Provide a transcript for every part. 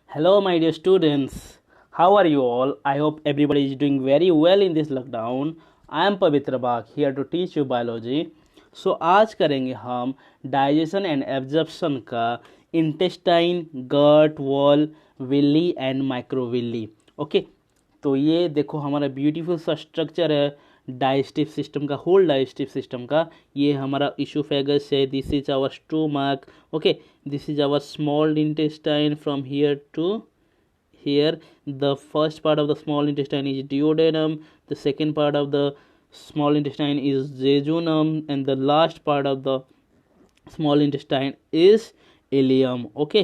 Hello, my dear students. How are you all? I hope everybody is doing very well in this lockdown. I am Pavitra Bag here to teach you biology. So आज करेंगे हम digestion and absorption का intestine, gut, wall, villi and microvilli. Okay, तो ये देखो हमारा beautiful सा structure है डाइजेस्टिव सिस्टम का, होल डाइजेस्टिव सिस्टम का. ये हमारा इशोफेगस है. This is our stomach. Okay, this is our small intestine. From here to here the first part of the small intestine is duodenum, the second part of the small intestine is jejunum, and the last part of the small intestine is ileum. Okay,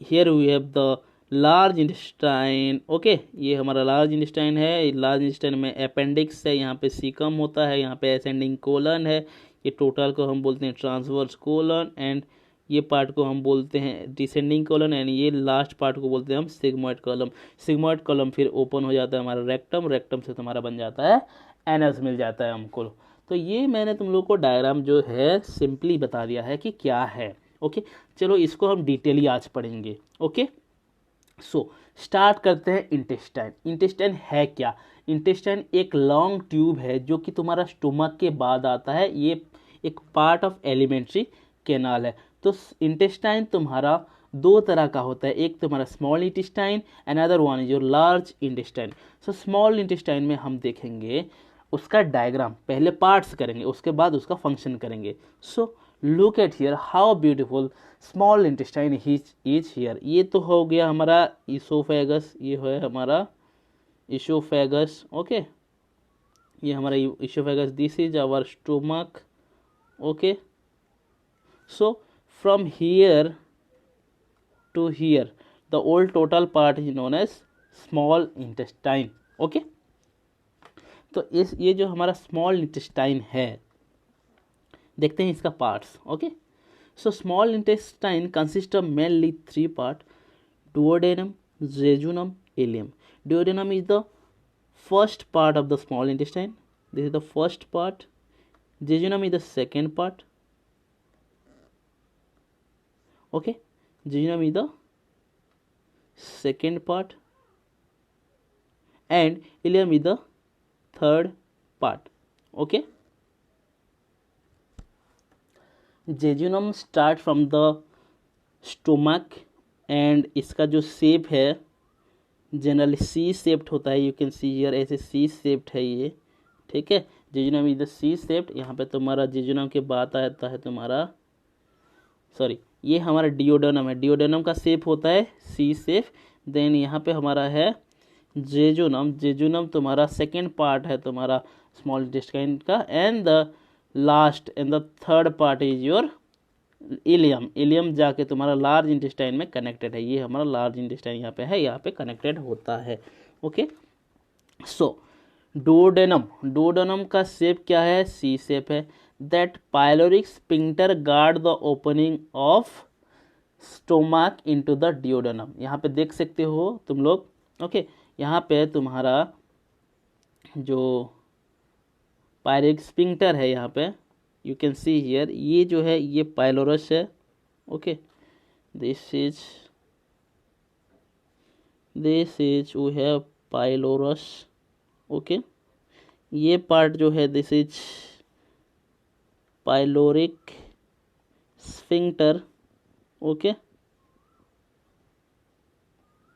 here we have the large intestine. Okay, ये हमारा large intestine है. Large intestine में appendix है, यहाँ पे caecum होता है, यहाँ पे असेंडिंग कोलन है. ये टोटल को हम बोलते हैं ट्रांसवर्स कोलन, एंड ये पार्ट को हम बोलते हैं डिसेंडिंग कॉलम, एंड ये लास्ट पार्ट को बोलते हैं हम सिग्मोइड कॉलम. सिग्मोइड कॉलम फिर ओपन हो जाता है हमारा रेक्टम. रेक्टम से तुम्हारा बन जाता है एनस, मिल जाता है हमको. तो ये मैंने तुम लोग को डायग्राम जो है सिंपली बता दिया है कि क्या है. ओके, चलो इसको हम डिटेली आज पढ़ेंगे. ओके, सो स्टार्ट करते हैं. इंटेस्टाइन. इंटेस्टाइन है क्या? इंटेस्टाइन एक लॉन्ग ट्यूब है जो कि तुम्हारा स्टोमक के बाद आता है. ये एक पार्ट ऑफ एलिमेंट्री कैनाल है. तो इंटेस्टाइन तुम्हारा दो तरह का होता है. एक तुम्हारा small intestine, another one is your large intestine. So small intestine में हम देखेंगे उसका डायग्राम. पहले पार्ट्स करेंगे, उसके बाद उसका फंक्शन करेंगे. So look at here how beautiful small intestine is here. ये तो हो गया हमारा इसोफेगस. ये है हमारा इसोफेगस. ओके, ये हमारा oesophagus. This is our stomach. Okay, so from here to here the whole total part is known as small intestine. okay, तो इस ये जो हमारा स्मॉल इंटेस्टाइन है, देखते हैं इसका parts. Okay, so small intestine consist of mainly three part: duodenum, jejunum, ileum. Duodenum is the first part of the small intestine. This is the first part. Jejunum is the second part. Okay, jejunum is the second part, and ileum is the third part. Okay, jejunum start from the stomach, and इसका जो shape है generally C shaped होता है. You can see here ऐसे C shaped है ये. ठीक है, jejunum is the C shaped. यहाँ पे तुम्हारा जेजुनम के बाद आता है तुम्हारा, सॉरी, ये हमारा डिओडेनम है. डिओडेनम का शेप होता है सी शेप. देन यहाँ पे हमारा है जेजुनम. जेजुनम तुम्हारा सेकेंड पार्ट है तुम्हारा स्मॉल इंटेस्टाइन का, and the last and the third part is your ileum. Ileum जाके तुम्हारा लार्ज इंटेस्टाइन में कनेक्टेड है. ये हमारा लार्ज इंटेस्टाइन यहाँ पे है, यहाँ पे कनेक्टेड होता है. ओके, सो डुओडेनम. डुओडेनम का शेप क्या है? सी शेप है. that pyloric sphincter guard the opening of stomach into the duodenum. यहाँ पे देख सकते हो तुम लोग. ओके, यहाँ पे तुम्हारा जो पायलोरिक स्फिंक्टर है, यहाँ पे यू कैन सी हियर, ये जो है ये पाइलोरस है. Okay, this is we have pylorus. Okay, ये पार्ट जो है this is pyloric sphincter. Okay,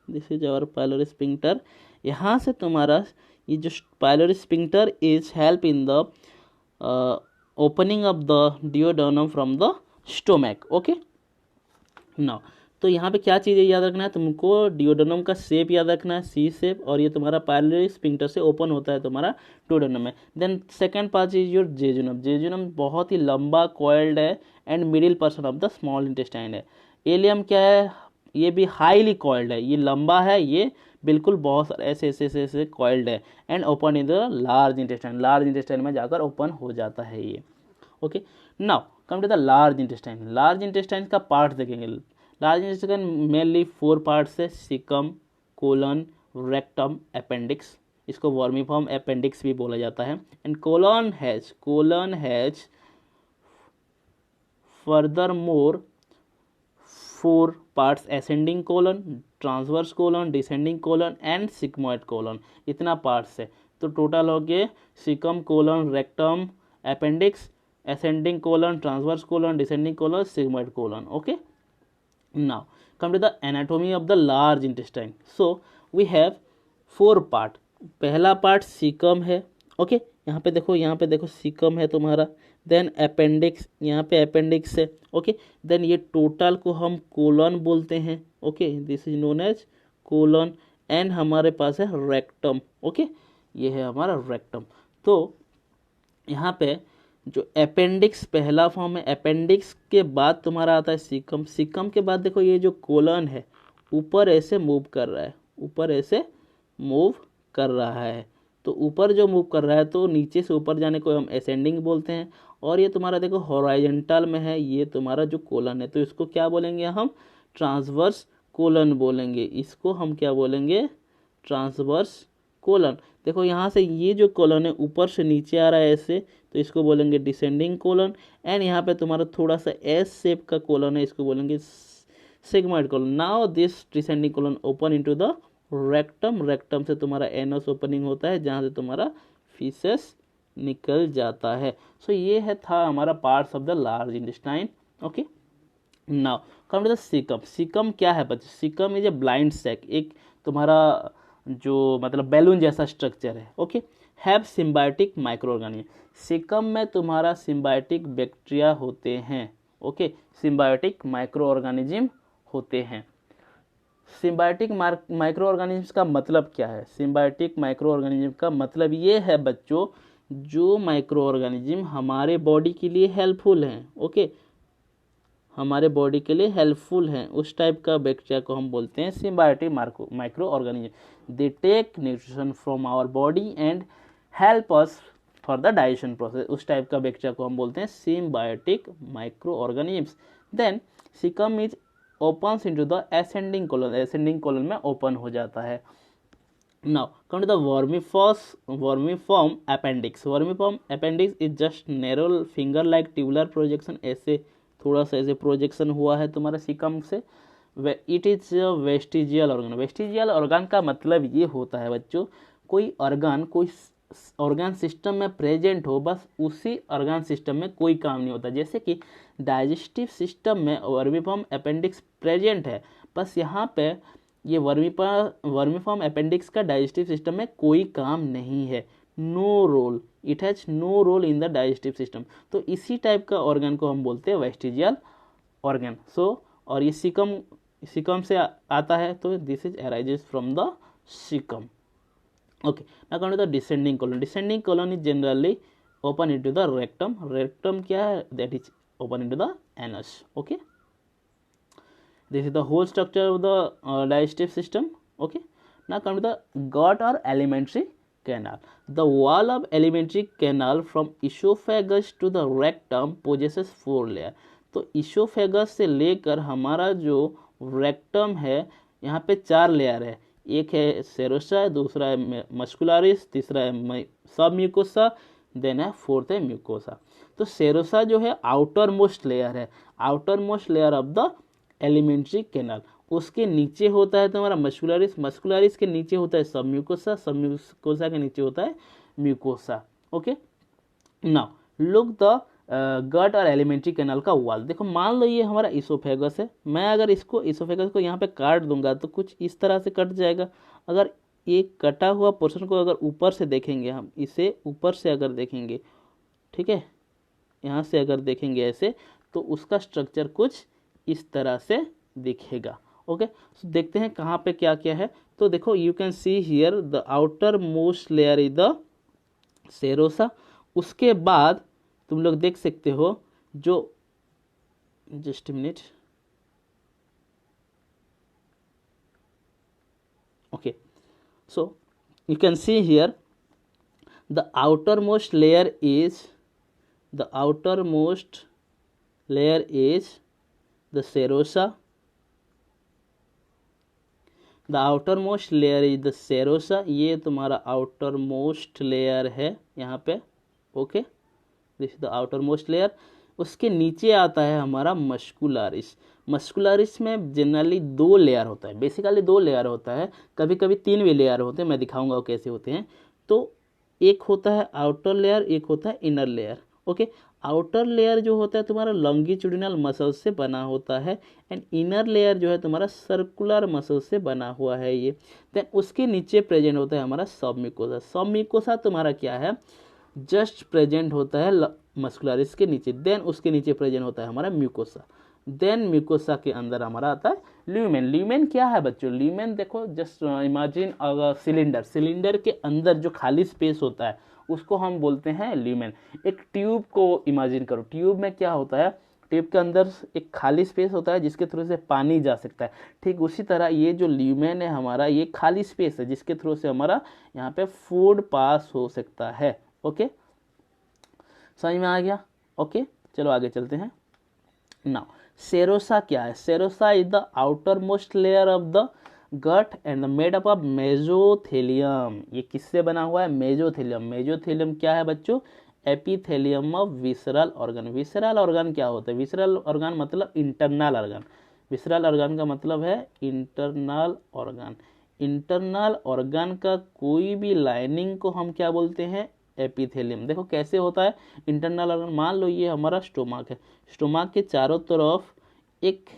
this is our pyloric sphincter. यहाँ से तुम्हारा ये जो pyloric sphincter is help in the opening of the duodenum from the stomach. Okay, now तो यहाँ पे क्या चीज़ें याद रखना है तुमको? डिओडेनम का शेप याद रखना है, सी शेप, और ये तुम्हारा पाइलोरिक स्फिंक्टर से ओपन होता है तुम्हारा डिओडेनम में. Then second part is your jejunum. Jejunum बहुत ही लंबा कॉइल्ड है and middle person of the small intestine है. इलियम क्या है? ये भी हाईली कॉइल्ड है. ये लंबा है, ये बिल्कुल बहुत सारे ऐसे कॉइल्ड है, and open in the large intestine. Large intestine में जाकर ओपन हो जाता है ये. Okay, now come to the large intestine. Large intestine का पार्ट देखेंगे. Large intestine mainly four parts है: सिकम, कोलन, रेक्टम, अपेंडिक्स. इसको वर्मीफॉर्म अपेंडिक्स भी बोला जाता है. And colon has further more 4 parts, ascending colon, transverse colon, descending colon and sigmoid colon, इतना parts है। तो टोटल हो गए caecum colon, rectum, appendix, ascending colon, transverse colon, descending colon, sigmoid colon. Okay, now come to the anatomy of the large intestine. So we have 4 part. पहला part caecum है। Okay, यहाँ पे देखो caecum है तुम्हारा, then appendix, यहाँ पे appendix है। ओके, देन ये टोटल को हम कोलन बोलते हैं। Okay, this is known as colon, and हमारे पास है रेक्टम। ओके, ये है हमारा रेक्टम। तो यहाँ पे जो अपेंडिक्स पहला फॉर्म है, अपेंडिक्स के बाद तुम्हारा आता है सीकम, सीकम के बाद देखो ये जो कोलन है ऊपर ऐसे मूव कर रहा है, ऊपर ऐसे मूव कर रहा है। तो ऊपर जो मूव कर रहा है तो नीचे से ऊपर जाने को हम असेंडिंग बोलते हैं। और ये तुम्हारा देखो हॉराइजेंटल में है, ये तुम्हारा जो कोलन है, तो इसको क्या बोलेंगे हम, ट्रांसवर्स कोलन बोलेंगे। इसको हम क्या बोलेंगे, ट्रांसवर्स कोलन। देखो यहाँ से ये जो कोलन है ऊपर से नीचे आ रहा है ऐसे, तो इसको बोलेंगे डिसेंडिंग कोलन। एंड यहाँ पे तुम्हारा थोड़ा सा एस शेप का कोलन है, इसको बोलेंगे sigmoid colon. Now this descending colon open into the rectum, rectum से तुम्हारा एनोस ओपनिंग होता है जहाँ से तुम्हारा फीसेस निकल जाता है। सो ये है था हमारा parts of the large intestine. Okay, now come to the caecum. Caecum क्या है बच्चे, caecum is a blind sac, एक तुम्हारा जो मतलब बैलून जैसा स्ट्रक्चर है। Okay, have symbiotic microorganism. Caecum में तुम्हारा सिम्बायोटिक बैक्टीरिया होते हैं। ओके, सिम्बायोटिक माइक्रो ऑर्गेनिज्म होते हैं। सिम्बायोटिक माइक्रो ऑर्गेनिज्म का मतलब क्या है, सिम्बायोटिक माइक्रो ऑर्गेनिज्म का मतलब ये है बच्चों, जो माइक्रो ऑर्गेनिज्म हमारे बॉडी के लिए हेल्पफुल हैं। ओके, हमारे बॉडी के लिए हेल्पफुल हैं, उस टाइप का बैक्टीरिया को हम बोलते हैं symbiotic microorganism. They take nutrition from our body and help us for the digestion process, उस टाइप का बैक्टीरिया को हम बोलते हैं symbiotic microorganism. Then caecum is opens into the ascending colon, ascending colon में open हो जाता है। Now come to the vermiform appendix. Vermiform appendix is just narrow finger like tubular projection, ऐसे थोड़ा सा ऐसे प्रोजेक्शन हुआ है तुम्हारे सीकम से। It is vestigial organ. Vestigial organ का मतलब ये होता है बच्चों, कोई ऑर्गन सिस्टम में प्रेजेंट हो, बस उसी ऑर्गन सिस्टम में कोई काम नहीं होता। जैसे कि डाइजेस्टिव सिस्टम में वर्मीफॉर्म अपेंडिक्स प्रेजेंट है, बस यहाँ पे ये वर्मीफॉर्म अपेंडिक्स का डाइजेस्टिव सिस्टम में कोई काम नहीं है, no role, it has no role in the digestive system. तो इसी टाइप का ऑर्गन को हम बोलते हैं वेस्टिजियल ऑर्गन। सो और ये सीकम से आता है, तो this is arises from the caecum. Okay, now come to the descending colon. Descending colon is generally open into the rectum. Rectum क्या है, that is open into the anus. Okay, this is the whole structure of the digestive system. Okay, now come to the gut or alimentary canal. The wall of alimentary canal from esophagus to the rectum possesses 4 layer. तो esophagus से लेकर हमारा जो rectum है यहाँ पे 4 layer है। एक है सेरोसा, दूसरा है मस्कुलरिस, तीसरा है सब म्यूकोसा, देन है फोर्थ है म्यूकोसा। तो सेरोसा जो है आउटर मोस्ट लेयर है, outer most layer of the alimentary canal. उसके नीचे होता है तुम्हारा मस्कुलरिस, मस्कुलरिस के नीचे होता है सब म्यूकोसा, सब म्यूकोसा के नीचे होता है mucosa. Okay, now look the gut और एलिमेंट्री कैनाल का वॉल। देखो मान लो ये हमारा इसोफेगस है, मैं अगर इसको इसोफेगस को यहाँ पे काट दूंगा तो कुछ इस तरह से कट जाएगा। अगर ये कटा हुआ पोर्शन को अगर ऊपर से देखेंगे, हम इसे ऊपर से अगर देखेंगे, ठीक है, यहाँ से अगर देखेंगे ऐसे, तो उसका स्ट्रक्चर कुछ इस तरह से दिखेगा। ओके, so देखते हैं कहाँ पे क्या क्या है। तो देखो you can see here the outermost layer is the serosa. उसके बाद तुम लोग देख सकते हो जो, just minute, okay, so you can see here the outermost layer is the serosa. The outermost layer is the serosa. ये तुम्हारा outermost layer है यहाँ पे। Okay, this is the outermost layer। उसके नीचे आता है हमारा मस्कुलरिस। मस्कुलरिस में जनरली 2 लेयर होता है, बेसिकली 2 लेयर होता है, कभी कभी 3 भी लेयर होते हैं, मैं दिखाऊंगा वो कैसे होते हैं। तो एक होता है आउटर लेयर, एक होता है inner layer. Okay, outer layer जो होता है तुम्हारा लॉन्गिट्यूडिनल मसल से बना होता है, एंड इनर लेयर जो है तुम्हारा सर्कुलर मसल से बना हुआ है ये। देन उसके नीचे प्रेजेंट होता है हमारा सबम्यूकोसा। सबम्यूकोसा तुम्हारा क्या है, जस्ट प्रेजेंट होता है मस्कुलरिस के नीचे, देन उसके नीचे प्रेजेंट होता है हमारा म्यूकोसा, देन म्यूकोसा के अंदर हमारा आता है ल्यूमेन। ल्यूमेन क्या है बच्चों, ल्यूमेन देखो जस्ट इमेजिन अगर सिलेंडर, सिलेंडर के अंदर जो खाली स्पेस होता है उसको हम बोलते हैं ल्यूमेन। एक ट्यूब को इमेजिन करो, ट्यूब में क्या होता है, ट्यूब के अंदर एक खाली स्पेस होता है जिसके थ्रू से पानी जा सकता है। ठीक उसी तरह ये जो ल्यूमेन है हमारा, ये खाली स्पेस है जिसके थ्रू से हमारा यहाँ पे फूड पास हो सकता है। ओके, समझ में आ गया। ओके, चलो आगे चलते हैं। नाउ सेरोसा क्या है, serosa is the outermost layer of the gut and made up of mesothelium. ये किससे बना हुआ है, मेजोथेलियम। मेजोथेलियम क्या है बच्चों, epithelium of visceral organ. Visceral organ क्या होता है, विसरल ऑर्गन मतलब इंटरनल ऑर्गन। विसरल ऑर्गन का मतलब है इंटरनल ऑर्गन। इंटरनल ऑर्गन का कोई भी लाइनिंग को हम क्या बोलते हैं, एपिथेलियम। देखो कैसे होता है इंटरनल ऑर्गन, मान लो ये हमारा स्टोमक है, स्टोमक के चारों तरफ एक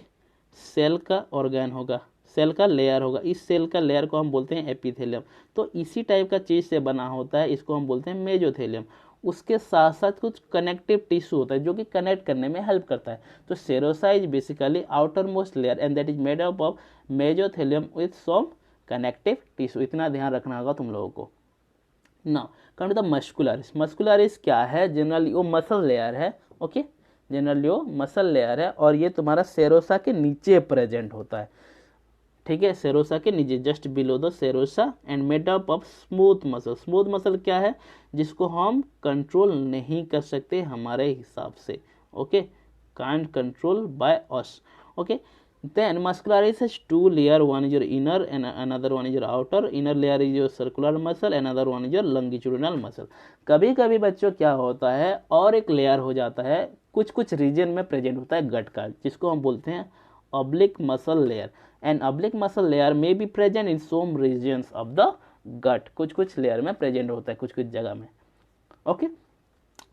सेल का ऑर्गन होगा, सेल का लेयर होगा, इस सेल का लेयर को हम बोलते हैं एपिथेलियम। तो इसी टाइप का चीज से बना होता है, इसको हम बोलते हैं मेजोथेलियम। उसके साथ साथ कुछ कनेक्टिव टिश्यू होता है जो कि कनेक्ट करने में हेल्प करता है। तो serosa is basically outermost layer and that is made up of mesothelium with some connective tissue. इतना ध्यान रखना होगा तुम लोगों को। Now come to the muscularis. Muscularis क्या है, जनरली वो मसल लेयर है। ओके, जनरली वो मसल लेयर है और ये तुम्हारा सेरोसा के नीचे प्रेजेंट होता है। ठीक है, सेरोसा के नीचे, just below the serosa and made up of smooth muscle. Smooth muscle क्या है, जिसको हम कंट्रोल नहीं कर सकते हमारे हिसाब से। Okay, can't control by us. Okay, then muscularis has 2 layer, one is your inner and another one is your outer. Inner layer is your circular muscle, another one is your longitudinal muscle. कभी कभी बच्चों क्या होता है और एक layer हो जाता है, कुछ कुछ रीजन में प्रेजेंट होता है गट का, जिसको हम बोलते हैं oblique muscle layer, and oblique muscle layer may be present in some regions of the gut. कुछ कुछ लेयर में प्रेजेंट होता है कुछ कुछ जगह में। Okay,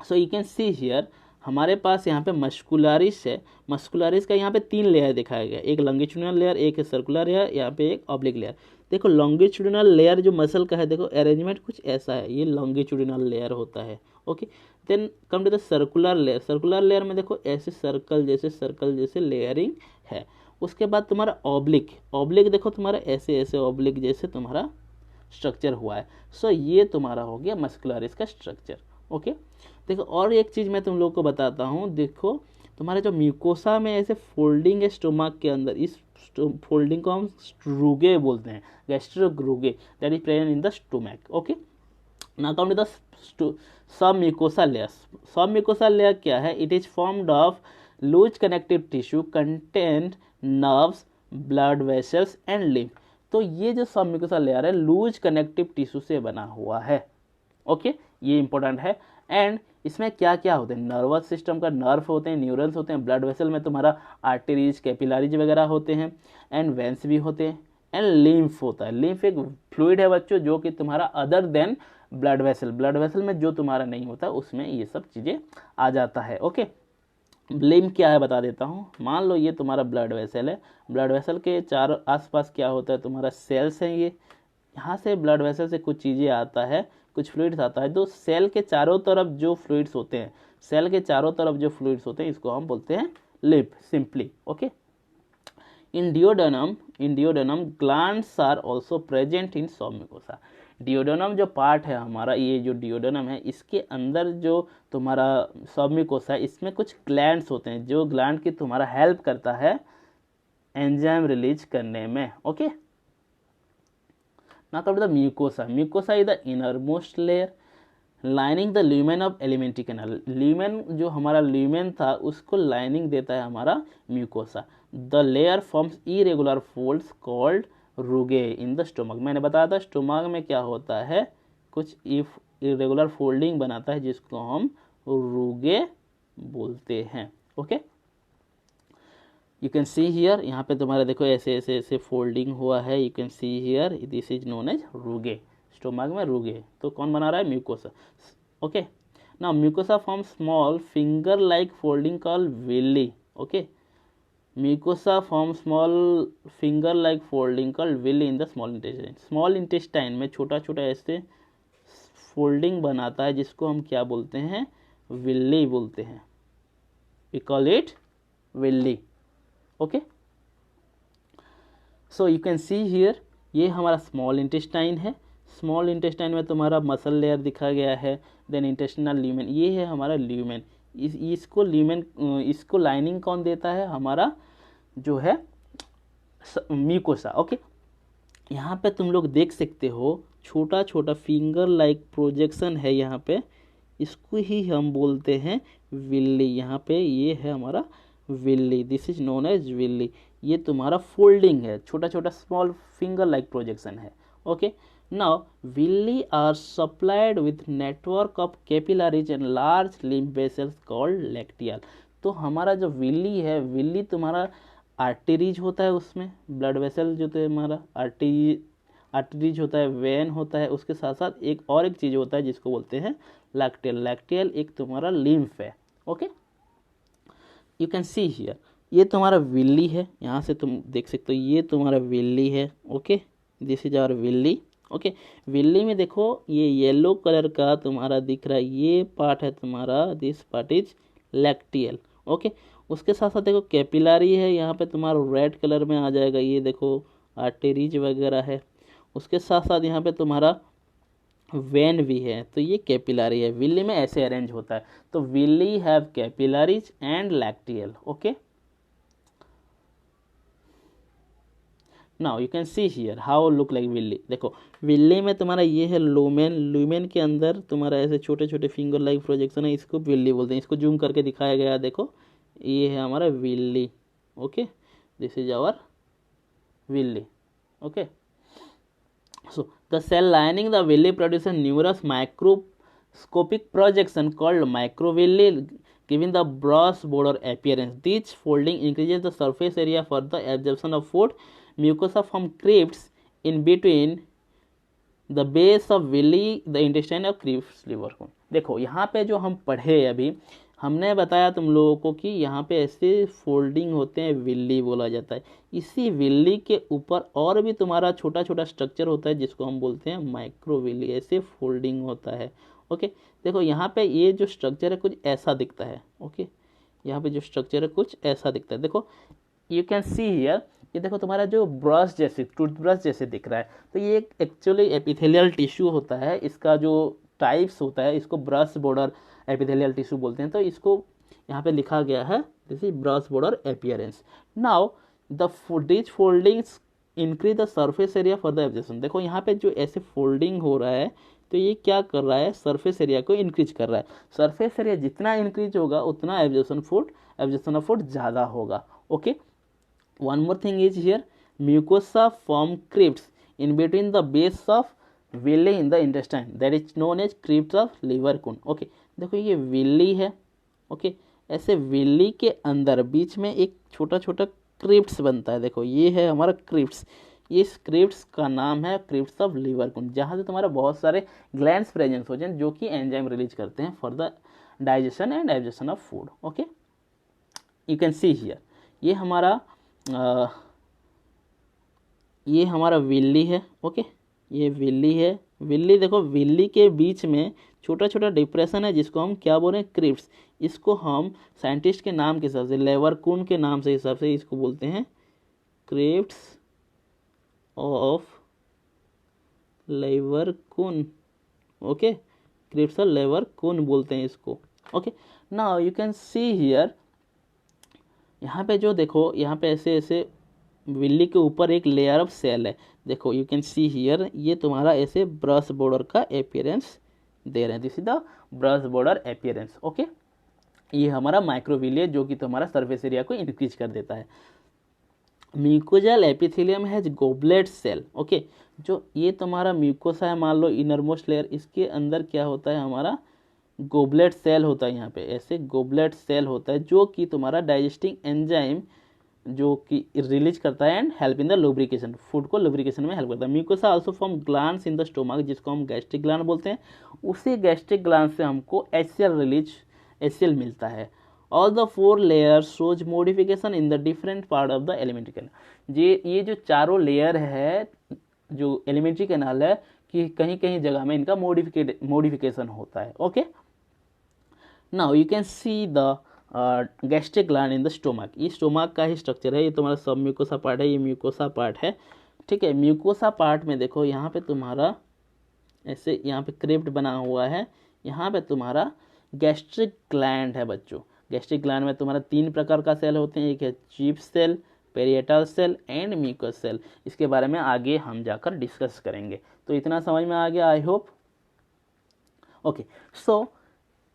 so you can see here हमारे पास यहाँ पे मस्कुलरिस है। मस्कुलरिस का यहाँ पे 3 लेयर दिखाया गया, एक लॉन्गिट्यूडिनल लेयर, एक सर्कुलर लेयर, यहाँ पे एक ऑब्लिक लेयर। देखो लॉन्गिट्यूडिनल लेयर जो मसल का है, देखो अरेंजमेंट कुछ ऐसा है, ये लॉन्गिट्यूडिनल लेयर होता है। Okay, then come to the circular layer. Circular layer में देखो ऐसे सर्कल जैसे लेयरिंग है। उसके बाद तुम्हारा ऑब्लिक, ऑब्लिक देखो तुम्हारा ऐसे ऐसे ऑब्लिक जैसे तुम्हारा स्ट्रक्चर हुआ है। सो ये तुम्हारा हो गया मस्कुलरिस का स्ट्रक्चर। ओके, देखो और एक चीज मैं तुम लोग को बताता हूँ। देखो तुम्हारे जो म्यूकोसा में ऐसे फोल्डिंग है स्टोमक के अंदर, इस फोल्डिंग को हम स्ट्रूगे बोलते हैं, गैस्ट्रोग्रूगे, that is present in the stomach. Okay, now come to the submucosa layer. Submucosa layer क्या है, it is formed of loose connective tissue content nerves, blood vessels and lymph. तो ये जो सब म्यूकोसा लेयर है loose connective tissue से बना हुआ है। ओके, ये इंपॉर्टेंट है। एंड इसमें क्या क्या होते हैं, नर्वस सिस्टम का नर्व होते हैं, न्यूरॉन्स होते हैं, ब्लड वेसल में तुम्हारा आर्टरीज, कैपिलरीज वगैरह होते हैं, एंड वेंस भी होते हैं, एंड लिम्फ होता है। लिम्फ एक फ्लूइड है बच्चों जो कि तुम्हारा other than blood vessel, blood vessel में जो तुम्हारा नहीं होता उसमें ये सब चीजें आ जाता है। ओके, लिम्फ क्या है बता देता हूँ। मान लो ये तुम्हारा ब्लड वेसल है, ब्लड वेसल के चारों आसपास क्या होता है, तुम्हारा सेल्स हैं। ये यहाँ से ब्लड वेसल से कुछ चीज़ें आता है, कुछ फ्लूइड्स आता है। तो सेल के चारों तरफ जो फ्लूइड्स होते हैं, सेल के चारों तरफ जो फ्लूइड्स होते हैं, इसको हम बोलते हैं lymph simply. Okay, in duodenum glands are also present in submucosa. डियोडेनम जो पार्ट है हमारा, ये जो डियोडेनम है, इसके अंदर जो तुम्हारा सब म्यूकोसा है, इसमें कुछ ग्लैंड्स होते हैं, जो ग्लैंड की तुम्हारा हेल्प करता है एंजाइम रिलीज करने में। Okay, now come to the mucosa. Mucosa is the innermost layer lining the lumen of alimentary canal. lumen जो हमारा lumen था उसको lining देता है हमारा mucosa. The layer forms irregular folds called rugae in the stomach. मैंने बताया था स्टोमक में क्या होता है, कुछ irregular folding बनाता है जिसको हम rugae बोलते हैं। Okay, you can see here, यहाँ पे तुम्हारा देखो ऐसे ऐसे ऐसे फोल्डिंग हुआ है, you can see here, this is known as rugae, stomach में रूगे। तो कौन बना रहा है? Mucosa. Okay, now mucosa form small finger like folding called villi. Okay, mucosa form small finger like folding called villi in the small intestine. Small intestine में छोटा छोटा ऐसे फोल्डिंग बनाता है जिसको हम क्या बोलते हैं? विल्ली बोलते हैं। We call it villi. Okay, so you can see here, ये हमारा स्मॉल इंटेस्टाइन है। स्मॉल इंटेस्टाइन में तुम्हारा मसल लेयर दिखा गया है, देन इंटेस्टिनल ल्यूमेन, ये है हमारा ल्यूमेन। इसको ल्यूमेन, इसको लाइनिंग कौन देता है? हमारा जो है म्यूकोसा। ओके, यहाँ पे तुम लोग देख सकते हो छोटा छोटा फिंगर लाइक प्रोजेक्शन है यहाँ पे, इसको ही हम बोलते हैं विल्ली। यहाँ पे ये है हमारा villi, this is known as villi. ये तुम्हारा फोल्डिंग है, छोटा छोटा स्मॉल फिंगर लाइक प्रोजेक्शन है। Okay, now villi are supplied with network of capillaries and large lymph vessels called lacteal. तो हमारा जो विल्ली है, विल्ली तुम्हारा आर्टरीज होता है, उसमें ब्लड वेसल जो है हमारा आर्टरीज होता है, वेन होता है, उसके साथ साथ एक और एक चीज़ होता है जिसको बोलते हैं लैक्टियल। लैक्टियल एक तुम्हारा लिम्फ है। Okay, you can see here, ये तुम्हारा विल्ली है, यहाँ से तुम देख सकते हो ये तुम्हारा विल्ली है। Okay, this is our villi. Okay, villi में देखो ये येलो कलर का तुम्हारा दिख रहा है, ये पार्ट है तुम्हारा, this part is lacteal. Okay, उसके साथ साथ देखो कैपिलरी है, यहाँ पे तुम्हारा रेड कलर में आ जाएगा, ये देखो आर्टेरीज वगैरह है। उसके साथ साथ यहाँ पे तुम्हारा वेन भी है, तो ये कैपिलरी है। विल्ली में ऐसे अरेंज होता है, तो Willey have capillaries and lacteal. Okay, now you can see here how look like Willey. देखो विल्ली में तुम्हारा ये है लूमेन, लूमेन के अंदर तुम्हारा ऐसे छोटे छोटे फिंगर लाइक प्रोजेक्शन है, इसको विल्ली बोलते हैं। इसको जूम करके दिखाया गया, देखो ये है हमारा villi. Okay, this is our villi. Okay, so the cell lining the villi produces numerous microscopic projection called microvilli, giving the brass border appearance. This folding increases the surface area for the absorption of food. Mucosa form crypts in between the base of villi, the intestine of crypts liver. देखो यहाँ पे जो हम पढ़े अभी, हमने बताया तुम लोगों को कि यहाँ पे ऐसे फोल्डिंग होते हैं, विल्ली बोला जाता है। इसी विल्ली के ऊपर और भी तुम्हारा छोटा छोटा स्ट्रक्चर होता है जिसको हम बोलते हैं माइक्रोविल्ली, ऐसे फोल्डिंग होता है। ओके, देखो यहाँ पे ये जो स्ट्रक्चर है कुछ ऐसा दिखता है। ओके, यहाँ पे जो स्ट्रक्चर है कुछ ऐसा दिखता है। देखो यू कैन सी हियर, ये देखो तुम्हारा जो ब्रश जैसे, टूथब्रश जैसे दिख रहा है, तो ये एक्चुअली एपिथेलियल टिश्यू होता है। इसका जो टाइप्स होता है, इसको ब्रश बॉर्डर एपिथेलियल टिश्यू बोलते हैं। तो इसको यहाँ पे लिखा गया है, this is brush border appearance. Now the this foldings increase the surface area for the absorption. देखो यहाँ पे जो ऐसे फोल्डिंग हो रहा है, तो ये क्या कर रहा है? सरफेस एरिया को इंक्रीज कर रहा है। सरफेस एरिया जितना इंक्रीज होगा उतना एब्जॉर्प्शन ऑफ फूड ज़्यादा होगा। Okay, one more thing is here, mucosa form crypts in between the base of villi in the intestine, that is known as crypts of liver cone. Okay, देखो ये Willey है। Okay, ऐसे Willey के अंदर बीच में एक छोटा छोटा क्रिप्ट्स बनता है। देखो ये है हमारा क्रिप्ट्स, इस क्रिप्ट्स का नाम है क्रिप्ट्स ऑफ लिवर कोन, जहाँ से तुम्हारा बहुत सारे ग्लैंड्स प्रेजेंस हो जाए जो कि एंजाइम रिलीज करते हैं for the digestion and absorption of food. Okay, you can see here, ये हमारा विल्ली है। ओके, ये विल्ली है। विल्ली देखो, विल्ली के बीच में छोटा छोटा डिप्रेशन है जिसको हम क्या बोल रहे हैं? क्रिप्ट्स। इसको हम साइंटिस्ट के नाम के हिसाब से, लेवरकुन के नाम से हिसाब से इसको बोलते हैं crypts of Lieberkuhn. Okay, crypts of Lieberkuhn बोलते हैं इसको। Okay, now you can see here, यहाँ पे जो देखो, यहाँ पे ऐसे ऐसे विल्ली के ऊपर एक लेयर ऑफ सेल है। देखो यू कैन सी हियर, ये तुम्हारा ऐसे ब्रश बॉर्डर का अपीयरेंस दे रहे हैं। This is the brush border appearance. Okay, ये हमारा माइक्रोविलिया जो कि तुम्हारा सर्फेस एरिया को इंक्रीज कर देता है। Mucosal epithelium has goblet cell. Okay, जो ये तुम्हारा म्यूकोसा है, मान लो इनरमोस्ट लेयर, इसके अंदर क्या होता है? हमारा गोबलेट सेल होता है। यहाँ पे ऐसे गोबलेट सेल होता है जो कि तुम्हारा डाइजेस्टिंग एंजाइम जो कि रिलीज करता है and help in the lubrication, food को लुब्रिकेशन में हेल्प करता है। Mucosa also form glands in the stomach, जिसको हम गैस्ट्रिक ग्लैंड बोलते हैं। उसी गैस्ट्रिक ग्लैंड से हमको HCl मिलता है। All the 4 layers shows modification in the different part of the alimentary canal. ये जो चारों लेयर है जो एलिमेंट्री कैनाल है कि कहीं कहीं जगह में इनका मॉडिफिकेशन होता है। Okay, now you can see the gastric gland in the stomach. ये स्टोमक का ही स्ट्रक्चर है, ये तुम्हारा सब म्यूकोसा पार्ट है, ये म्यूकोसा पार्ट है। ठीक है, म्यूकोसा पार्ट में देखो यहाँ पे तुम्हारा ऐसे यहाँ पे क्रिप्ट बना हुआ है, यहाँ पे तुम्हारा गैस्ट्रिक ग्लैंड है बच्चों। गैस्ट्रिक ग्लैंड में तुम्हारा 3 प्रकार का सेल होते हैं, एक है chief cell, parietal cell and mucus cell. इसके बारे में आगे हम जाकर डिस्कस करेंगे। तो इतना समझ में आ गया, आई होप। ओके, सो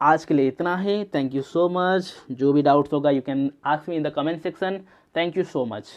आज के लिए इतना ही। Thank you so much. जो भी डाउट्स होगा you can ask me in the comment section. Thank you so much.